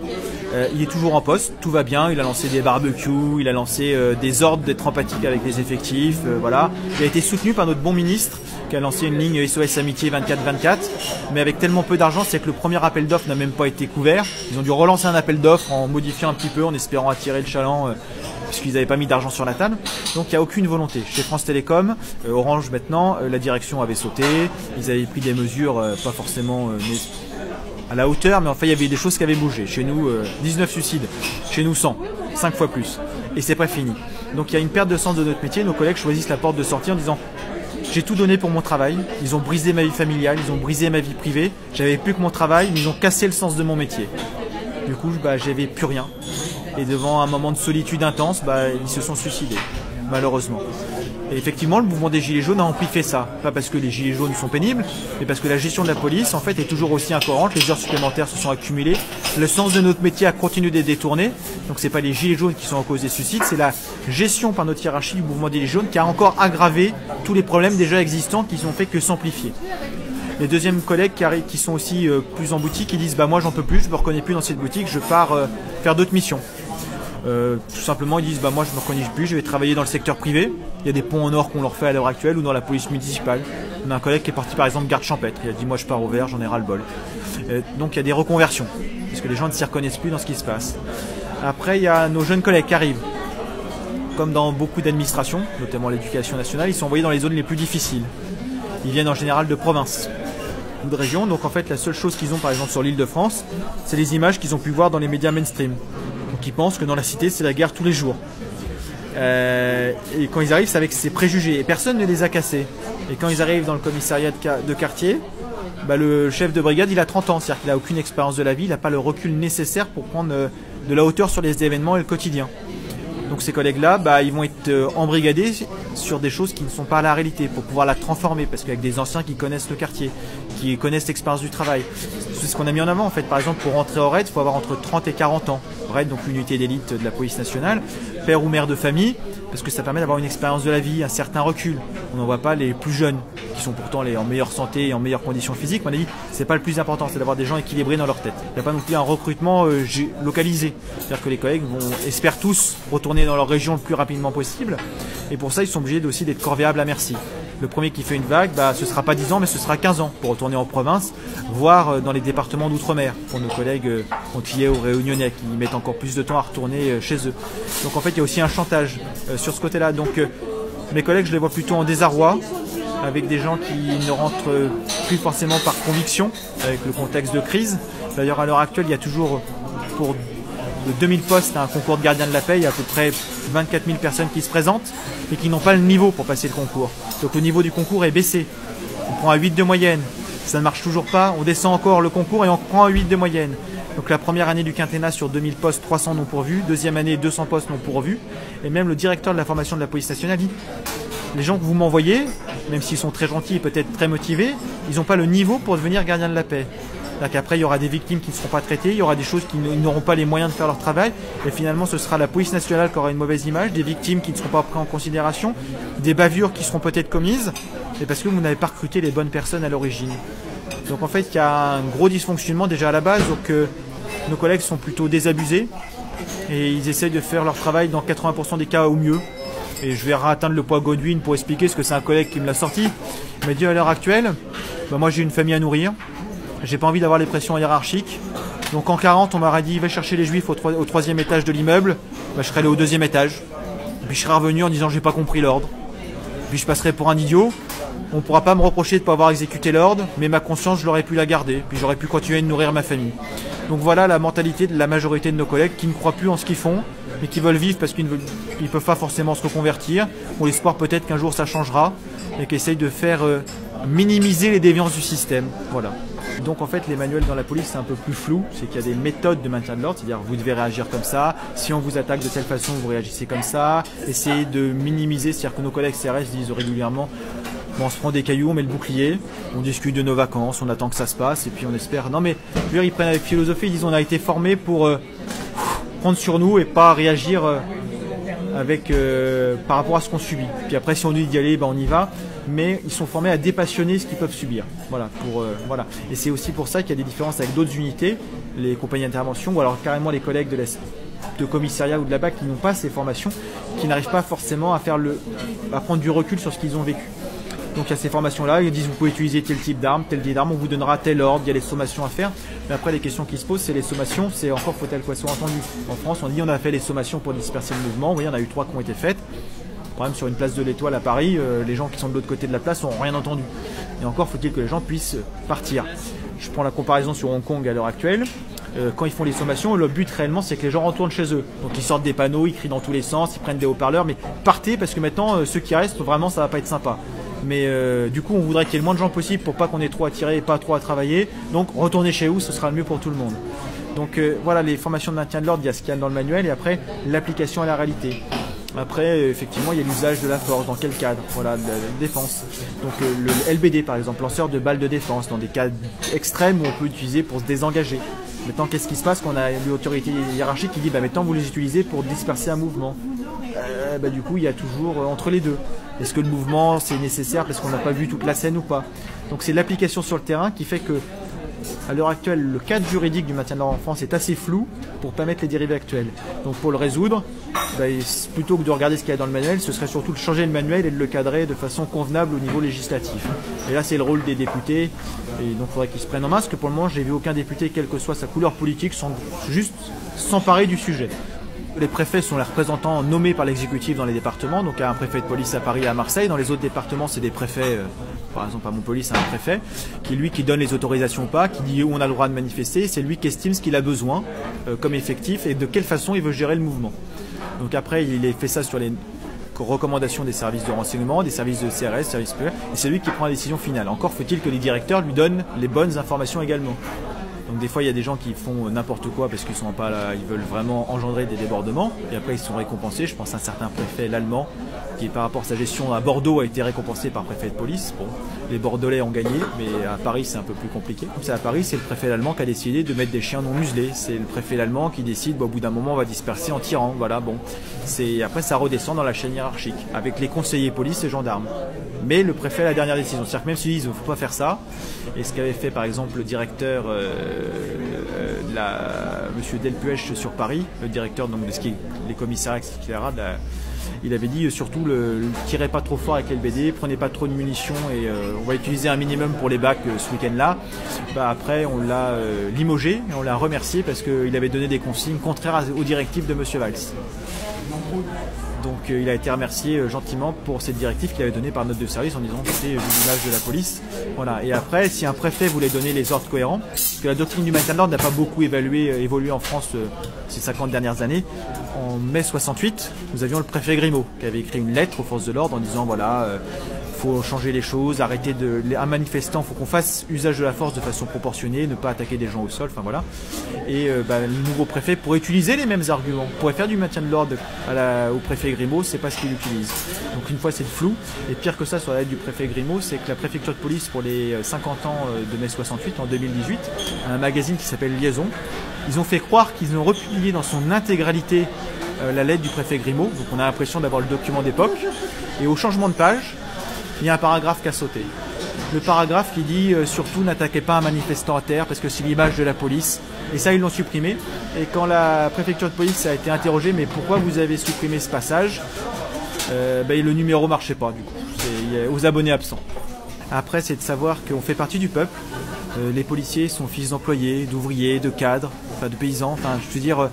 il est toujours en poste, tout va bien, il a lancé des barbecues, il a lancé des ordres d'être empathique avec les effectifs, voilà. Il a été soutenu par notre bon ministre, qui a lancé une ligne SOS Amitié 24-24, mais avec tellement peu d'argent, c'est que le premier appel d'offres n'a même pas été couvert. Ils ont dû relancer un appel d'offres en modifiant un petit peu, en espérant attirer le chaland, puisqu'ils n'avaient pas mis d'argent sur la table. Donc il n'y a aucune volonté. Chez France Télécom, Orange maintenant, la direction avait sauté, ils avaient pris des mesures pas forcément à la hauteur, mais enfin il y avait des choses qui avaient bougé. Chez nous, 19 suicides, chez nous 100, 5 fois plus. Et c'est pas fini. Donc il y a une perte de sens de notre métier, nos collègues choisissent la porte de sortie en disant j'ai tout donné pour mon travail, ils ont brisé ma vie familiale, ils ont brisé ma vie privée, j'avais plus que mon travail, mais ils ont cassé le sens de mon métier. Du coup, j'avais plus rien. Et devant un moment de solitude intense, ils se sont suicidés, malheureusement. Et effectivement, le mouvement des Gilets jaunes a amplifié ça. Pas parce que les Gilets jaunes sont pénibles, mais parce que la gestion de la police, en fait, est toujours aussi incohérente. Les heures supplémentaires se sont accumulées. Le sens de notre métier a continué d'être détourné. Donc, c'est pas les Gilets jaunes qui sont en cause des suicides, c'est la gestion par notre hiérarchie du mouvement des Gilets jaunes qui a encore aggravé tous les problèmes déjà existants qui n'ont fait que s'amplifier. Les deuxièmes collègues qui sont aussi plus en boutique, ils disent moi j'en peux plus, je me reconnais plus dans cette boutique, je pars faire d'autres missions. Tout simplement ils disent moi je me reconnais plus, je vais travailler dans le secteur privé. Il y a des ponts en or qu'on leur fait à l'heure actuelle ou dans la police municipale. On a un collègue qui est parti par exemple garde champêtre, il a dit moi je pars au vert, j'en ai ras le bol. Donc il y a des reconversions, parce que les gens ne s'y reconnaissent plus dans ce qui se passe. Après il y a nos jeunes collègues qui arrivent. Comme dans beaucoup d'administrations, notamment l'éducation nationale, ils sont envoyés dans les zones les plus difficiles. Ils viennent en général de province ou de région, donc en fait la seule chose qu'ils ont par exemple sur l'Île-de-France, c'est les images qu'ils ont pu voir dans les médias mainstream. Donc qui pensent que dans la cité, c'est la guerre tous les jours. Et quand ils arrivent, c'est avec ses préjugés. Et personne ne les a cassés. Et quand ils arrivent dans le commissariat de quartier, le chef de brigade, il a 30 ans. C'est-à-dire qu'il n'a aucune expérience de la vie, il n'a pas le recul nécessaire pour prendre de la hauteur sur les événements et le quotidien. Donc ces collègues-là, ils vont être embrigadés sur des choses qui ne sont pas la réalité pour pouvoir la transformer. Parce qu'avec des anciens qui connaissent le quartier, qui connaissent l'expérience du travail. C'est ce qu'on a mis en avant en fait. Par exemple, pour rentrer au RAID, il faut avoir entre 30 et 40 ans. RAID, donc l'unité d'élite de la police nationale, père ou mère de famille, parce que ça permet d'avoir une expérience de la vie, un certain recul. On n'en voit pas les plus jeunes, qui sont pourtant en meilleure santé et en meilleures conditions physiques. On a dit, c'est pas le plus important, c'est d'avoir des gens équilibrés dans leur tête. Il n'y a pas non plus un recrutement localisé. C'est-à-dire que les collègues espèrent tous retourner dans leur région le plus rapidement possible. Et pour ça, ils sont obligés aussi d'être corvéables à merci. Le premier qui fait une vague, ce ne sera pas 10 ans, mais ce sera 15 ans pour retourner en province, voire dans les départements d'outre-mer, pour nos collègues antillais ou réunionnais, qui mettent encore plus de temps à retourner chez eux. Donc en fait, il y a aussi un chantage sur ce côté-là. Donc mes collègues, je les vois plutôt en désarroi, avec des gens qui ne rentrent plus forcément par conviction, avec le contexte de crise. D'ailleurs, à l'heure actuelle, il y a toujours, pour de 2000 postes, un concours de gardien de la paix, il y a à peu près 24 000 personnes qui se présentent et qui n'ont pas le niveau pour passer le concours. Donc le niveau du concours est baissé. On prend à 8 de moyenne, ça ne marche toujours pas, on descend encore le concours et on prend à 8 de moyenne. Donc la première année du quinquennat sur 2000 postes, 300 non pourvus, deuxième année 200 postes non pourvus. Et même le directeur de la formation de la police nationale dit, les gens que vous m'envoyez, même s'ils sont très gentils et peut-être très motivés, ils n'ont pas le niveau pour devenir gardien de la paix. Après, il y aura des victimes qui ne seront pas traitées, il y aura des choses qui n'auront pas les moyens de faire leur travail, et finalement ce sera la police nationale qui aura une mauvaise image, des victimes qui ne seront pas prises en considération, des bavures qui seront peut-être commises, et parce que vous n'avez pas recruté les bonnes personnes à l'origine. Donc en fait, il y a un gros dysfonctionnement déjà à la base, donc nos collègues sont plutôt désabusés, et ils essayent de faire leur travail dans 80% des cas au mieux. Et je vais atteindre le poids Godwin pour expliquer ce que c'est un collègue qui me l'a sorti. Il m'a dit à l'heure actuelle, moi j'ai une famille à nourrir, j'ai pas envie d'avoir les pressions hiérarchiques. Donc en 40, on m'aurait dit va chercher les juifs au 3e étage de l'immeuble. Je serais allé au 2e étage. Puis je serais revenu en disant j'ai pas compris l'ordre. Puis je passerai pour un idiot. On ne pourra pas me reprocher de ne pas avoir exécuté l'ordre, mais ma conscience, je l'aurais pu la garder. Puis j'aurais pu continuer de nourrir ma famille. Donc voilà la mentalité de la majorité de nos collègues qui ne croient plus en ce qu'ils font, mais qui veulent vivre parce qu'ils ne peuvent pas forcément se reconvertir, ont l'espoir peut-être qu'un jour ça changera, et qui essayent de faire minimiser les déviances du système. Voilà. Donc en fait les manuels dans la police c'est un peu plus flou, c'est qu'il y a des méthodes de maintien de l'ordre, c'est-à-dire vous devez réagir comme ça, si on vous attaque de telle façon vous réagissez comme ça, essayez de minimiser, c'est-à-dire que nos collègues CRS disent régulièrement on se prend des cailloux, on met le bouclier, on discute de nos vacances, on attend que ça se passe et puis on espère. Non mais je veux dire, ils prennent avec philosophie, ils disent on a été formés pour prendre sur nous et pas réagir par rapport à ce qu'on subit. Puis après si on dit d'y aller, on y va. Mais ils sont formés à dépassionner ce qu'ils peuvent subir. Voilà, voilà. Et c'est aussi pour ça qu'il y a des différences avec d'autres unités, les compagnies d'intervention, ou alors carrément les collègues de commissariat ou de la BAC qui n'ont pas ces formations, qui n'arrivent pas forcément à prendre du recul sur ce qu'ils ont vécu. Donc il y a ces formations-là, ils disent vous pouvez utiliser tel type d'arme, on vous donnera tel ordre, il y a les sommations à faire. Mais après les questions qui se posent, c'est les sommations, c'est encore faut-elle qu'elles soient entendues. En France, on dit on a fait les sommations pour disperser le mouvement, oui, il y en a eu 3 qui ont été faites. Le problème sur une place de l'Étoile à Paris, les gens qui sont de l'autre côté de la place n'ont rien entendu. Et encore faut-il que les gens puissent partir. Je prends la comparaison sur Hong Kong à l'heure actuelle. Quand ils font les sommations, le but réellement c'est que les gens retournent chez eux. Donc ils sortent des panneaux, ils crient dans tous les sens, ils prennent des haut-parleurs, mais partez parce que maintenant ceux qui restent, vraiment ça va pas être sympa. Mais du coup on voudrait qu'il y ait le moins de gens possible pour pas qu'on ait trop à tirer et pas trop à travailler. Donc retournez chez vous, ce sera le mieux pour tout le monde. Donc voilà les formations de maintien de l'ordre, il y a ce qu'il y a dans le manuel et après l'application à la réalité. Après, effectivement, il y a l'usage de la force. Dans quel cadre? Voilà, de la défense. Donc le LBD, par exemple, lanceur de balles de défense, dans des cas extrêmes où on peut l'utiliser pour se désengager. Maintenant, qu'est-ce qui se passe quand on a l'autorité hiérarchique qui dit maintenant vous les utilisez pour disperser un mouvement? Du coup, il y a toujours entre les deux. Est-ce que le mouvement c'est nécessaire parce qu'on n'a pas vu toute la scène ou pas? Donc c'est l'application sur le terrain qui fait que à l'heure actuelle, le cadre juridique du maintien de l'ordre en France est assez flou pour permettre les dérivés actuelles. Donc pour le résoudre, plutôt que de regarder ce qu'il y a dans le manuel, ce serait surtout de changer le manuel et de le cadrer de façon convenable au niveau législatif. Et là, c'est le rôle des députés. Et donc il faudrait qu'ils se prennent en main, parce que pour le moment, j'ai vu aucun député, quelle que soit sa couleur politique, juste s'emparer du sujet. Les préfets sont les représentants nommés par l'exécutif dans les départements. Donc il y a un préfet de police à Paris et à Marseille. Dans les autres départements, c'est des préfets, par exemple à Montpellier, c'est un préfet, qui donne les autorisations ou pas, qui dit où on a le droit de manifester. C'est lui qui estime ce qu'il a besoin comme effectif et de quelle façon il veut gérer le mouvement. Donc après, il fait ça sur les recommandations des services de renseignement, des services de CRS, services PE, et c'est lui qui prend la décision finale. Encore faut-il que les directeurs lui donnent les bonnes informations également. Donc des fois il y a des gens qui font n'importe quoi parce qu'ils sont pas là, ils veulent vraiment engendrer des débordements et après ils sont récompensés. Je pense à un certain préfet, l'allemand, qui par rapport à sa gestion à Bordeaux a été récompensé par préfet de police. Bon, les Bordelais ont gagné, mais à Paris c'est un peu plus compliqué. Comme c'est à Paris, c'est le préfet allemand qui a décidé de mettre des chiens non muselés. C'est le préfet allemand qui décide, au bout d'un moment on va disperser en tirant. Voilà, bon, après ça redescend dans la chaîne hiérarchique avec les conseillers police et gendarmes. Mais le préfet a la dernière décision. C'est-à-dire que même s'ils disent il ne faut pas faire ça, et ce qu'avait fait par exemple le directeur Monsieur Delpuech sur Paris, le directeur donc, de ce qui est les commissariats, etc., il avait dit surtout tirez pas trop fort avec LBD, prenez pas trop de munitions et on va utiliser un minimum pour les bacs ce week-end-là. Après on l'a limogé et on l'a remercié parce qu'il avait donné des consignes contraires aux directives de Monsieur Valls. Donc il a été remercié gentiment pour cette directive qu'il avait donnée par note de service en disant que c'était l'image de la police. Voilà. Et après, si un préfet voulait donner les ordres cohérents, parce que la doctrine du maintien de l'ordre n'a pas beaucoup évolué en France ces 50 dernières années, en mai 68, nous avions le préfet Grimaud qui avait écrit une lettre aux forces de l'ordre en disant voilà, faut changer les choses, arrêter un manifestant, faut qu'on fasse usage de la force de façon proportionnée, ne pas attaquer des gens au sol, enfin voilà. Et le nouveau préfet pourrait utiliser les mêmes arguments, pourrait faire du maintien de l'ordre au préfet Grimaud, c'est pas ce qu'il utilise. Donc une fois c'est le flou, et pire que ça sur la lettre du préfet Grimaud, c'est que la préfecture de police pour les 50 ans de mai 68, en 2018, un magazine qui s'appelle Liaison, ils ont fait croire qu'ils ont republié dans son intégralité la lettre du préfet Grimaud, donc on a l'impression d'avoir le document d'époque, et au changement de page, il y a un paragraphe qui a sauté. Le paragraphe qui dit surtout n'attaquez pas un manifestant à terre parce que c'est l'image de la police. Et ça, ils l'ont supprimé. Et quand la préfecture de police a été interrogée, mais pourquoi vous avez supprimé ce passage, le numéro marchait pas du coup. C'est aux abonnés absents. Après, c'est de savoir qu'on fait partie du peuple. Les policiers sont fils d'employés, d'ouvriers, de cadres, enfin de paysans. Enfin, je veux dire.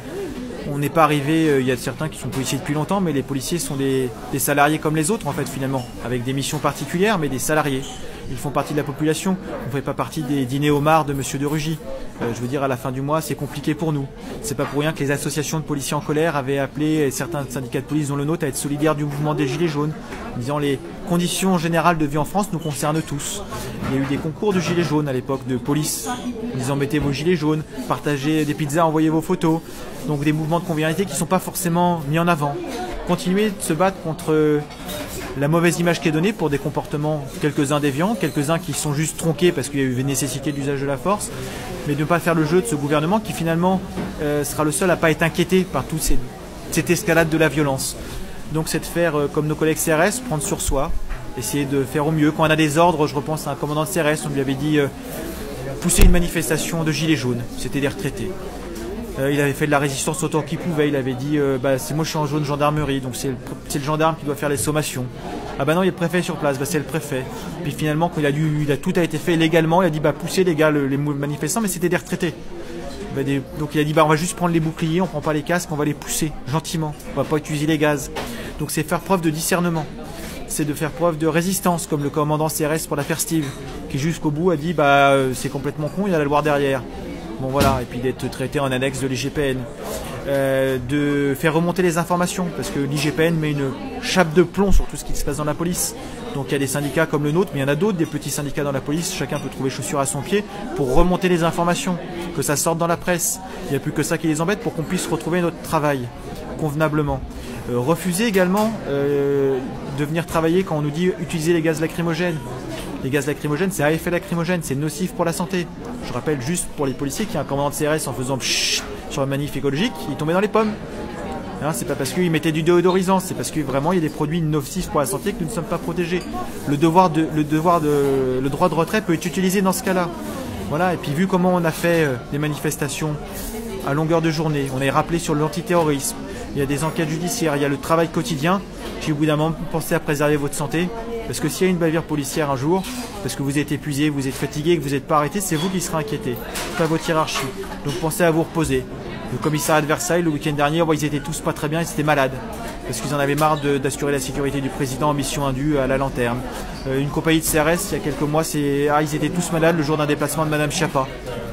On n'est pas arrivé, il y a certains qui sont policiers depuis longtemps, mais les policiers sont des salariés comme les autres en fait finalement, avec des missions particulières, mais des salariés. Ils font partie de la population, on ne fait pas partie des dîners homards de Monsieur de Rugy. Je veux dire, à la fin du mois, c'est compliqué pour nous. C'est pas pour rien que les associations de policiers en colère avaient appelé certains syndicats de police, dont le nôtre, à être solidaires du mouvement des Gilets jaunes, en disant les conditions générales de vie en France nous concernent tous. Il y a eu des concours de Gilets jaunes à l'époque de police, en disant mettez vos Gilets jaunes, partagez des pizzas, envoyez vos photos. Donc des mouvements de convivialité qui ne sont pas forcément mis en avant. Continuer de se battre contre la mauvaise image qui est donnée pour des comportements, quelques-uns déviants, quelques-uns qui sont juste tronqués parce qu'il y a eu une nécessité d'usage de la force, mais de ne pas faire le jeu de ce gouvernement qui finalement sera le seul à ne pas être inquiété par toute cette escalade de la violence. Donc c'est de faire comme nos collègues CRS, prendre sur soi, essayer de faire au mieux. Quand on a des ordres, je repense à un commandant de CRS, on lui avait dit pousser une manifestation de gilets jaunes, c'était des retraités. Il avait fait de la résistance autant qu'il pouvait, il avait dit c'est moi je suis en jaune gendarmerie, donc c'est le gendarme qui doit faire les sommations. Ah bah non, il y a le préfet sur place, c'est le préfet. Puis finalement quand tout a été fait légalement, il a dit poussez les gars, les manifestants, mais c'était des retraités. Donc il a dit on va juste prendre les boucliers, on prend pas les casques, on va les pousser gentiment, on va pas utiliser les gaz. Donc c'est faire preuve de discernement, c'est de faire preuve de résistance, comme le commandant CRS pour l'affaire Steve, qui jusqu'au bout a dit c'est complètement con, il y a la loi derrière. Bon voilà, et puis d'être traité en annexe de l'IGPN, de faire remonter les informations, parce que l'IGPN met une chape de plomb sur tout ce qui se passe dans la police. Donc il y a des syndicats comme le nôtre, mais il y en a d'autres, des petits syndicats dans la police, chacun peut trouver chaussure à son pied pour remonter les informations, que ça sorte dans la presse. Il n'y a plus que ça qui les embête pour qu'on puisse retrouver notre travail convenablement. Refuser également de venir travailler quand on nous dit utiliser les gaz lacrymogènes. Les gaz lacrymogènes, c'est à effet lacrymogène, c'est nocif pour la santé. Je rappelle juste pour les policiers qu'il y a un commandant de CRS en faisant pshhh sur la manif écologique, il tombait dans les pommes. Hein, c'est pas parce qu'ils mettaient du déodorisant, c'est parce que vraiment il y a des produits nocifs pour la santé que nous ne sommes pas protégés. Le droit de retrait peut être utilisé dans ce cas-là. Voilà, et puis vu comment on a fait des manifestations à longueur de journée, on est rappelé sur l'antiterrorisme, il y a des enquêtes judiciaires, il y a le travail quotidien, j'ai au bout d'un moment pensé à préserver votre santé. Parce que s'il y a une bavure policière un jour, parce que vous êtes épuisé, vous êtes fatigué, que vous n'êtes pas arrêté, c'est vous qui serez inquiété, pas votre hiérarchie. Donc pensez à vous reposer. Le commissariat de Versailles, le week-end dernier, ils étaient tous pas très bien, ils étaient malades. Parce qu'ils en avaient marre d'assurer la sécurité du président en mission indue à la lanterne. Une compagnie de CRS, il y a quelques mois, ils étaient tous malades le jour d'un déplacement de Madame Schiappa.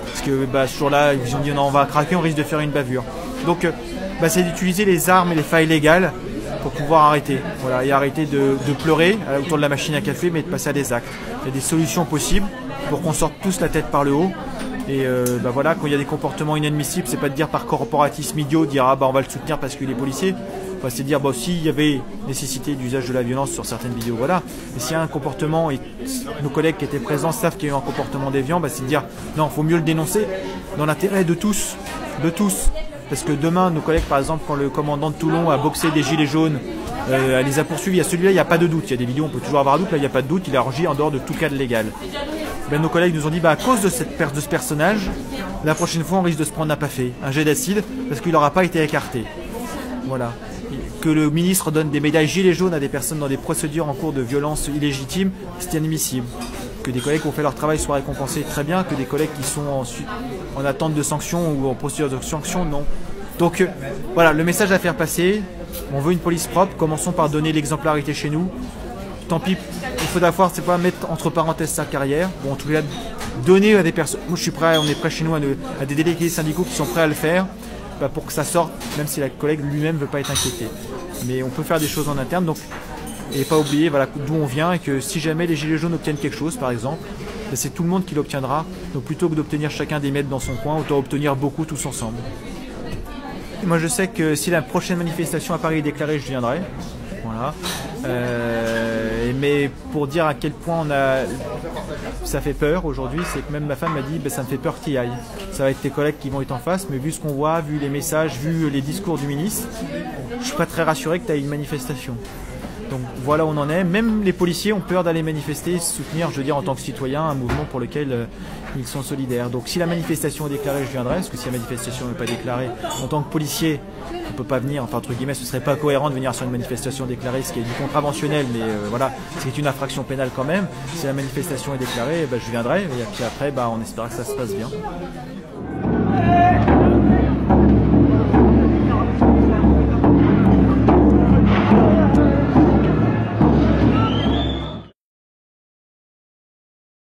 Parce que ce jour-là, ils ont dit non, on va craquer, on risque de faire une bavure. Donc, c'est d'utiliser les armes et les failles légales pour pouvoir arrêter. Voilà, et arrêter de pleurer autour de la machine à café, mais de passer à des actes. Il y a des solutions possibles pour qu'on sorte tous la tête par le haut. Et voilà, quand il y a des comportements inadmissibles, c'est pas de dire par corporatisme idiot, dire on va le soutenir parce qu'il est policier. Enfin, c'est de dire s'il y avait nécessité d'usage de la violence sur certaines vidéos, voilà. Mais s'il y a un comportement, et nos collègues qui étaient présents savent qu'il y a eu un comportement déviant, c'est de dire non, il faut mieux le dénoncer dans l'intérêt de tous. Parce que demain, nos collègues, par exemple, quand le commandant de Toulon a boxé des gilets jaunes, les a poursuivis, à celui-là, il n'y a pas de doute. Il y a des vidéos, on peut toujours avoir un doute, là, il n'y a pas de doute, il a agi en dehors de tout cadre légal. Nos collègues nous ont dit, à cause de cette perte de ce personnage, la prochaine fois, on risque de se prendre un jet d'acide, parce qu'il n'aura pas été écarté. Voilà. Que le ministre donne des médailles gilets jaunes à des personnes dans des procédures en cours de violence illégitime, c'est inadmissible. Que des collègues qui ont fait leur travail soient récompensés, très bien. Que des collègues qui sont en attente de sanctions ou en procédure de sanctions, non. Donc voilà, le message à faire passer, on veut une police propre, commençons par donner l'exemplarité chez nous. Tant pis, il faut d'abord, c'est pas mettre entre parenthèses sa carrière, en tout cas donner à des personnes, moi je suis prêt, on est prêt chez nous à des délégués syndicaux qui sont prêts à le faire, pour que ça sorte, même si la collègue lui-même ne veut pas être inquiété. Mais on peut faire des choses en interne, donc, et pas oublier d'où on vient, et que si jamais les gilets jaunes obtiennent quelque chose, par exemple, c'est tout le monde qui l'obtiendra. Donc plutôt que d'obtenir chacun des mètres dans son coin, autant obtenir beaucoup tous ensemble. Moi je sais que si la prochaine manifestation à Paris est déclarée, je viendrai. Voilà. Mais pour dire à quel point ça fait peur aujourd'hui, c'est que même ma femme m'a dit ça me fait peur que tu y ailles. Ça va être tes collègues qui vont être en face, mais vu ce qu'on voit, vu les messages, vu les discours du ministre, je suis pas très rassuré que tu ailles une manifestation. Donc voilà où on en est. Même les policiers ont peur d'aller manifester, soutenir, je veux dire, en tant que citoyen, un mouvement pour lequel ils sont solidaires. Donc si la manifestation est déclarée, je viendrai, parce que si la manifestation n'est pas déclarée, en tant que policier, on ne peut pas venir, enfin entre guillemets, ce serait pas cohérent de venir sur une manifestation déclarée, ce qui est du contraventionnel, mais voilà, c'est une infraction pénale quand même. Si la manifestation est déclarée, je viendrai, et puis après, on espère que ça se passe bien.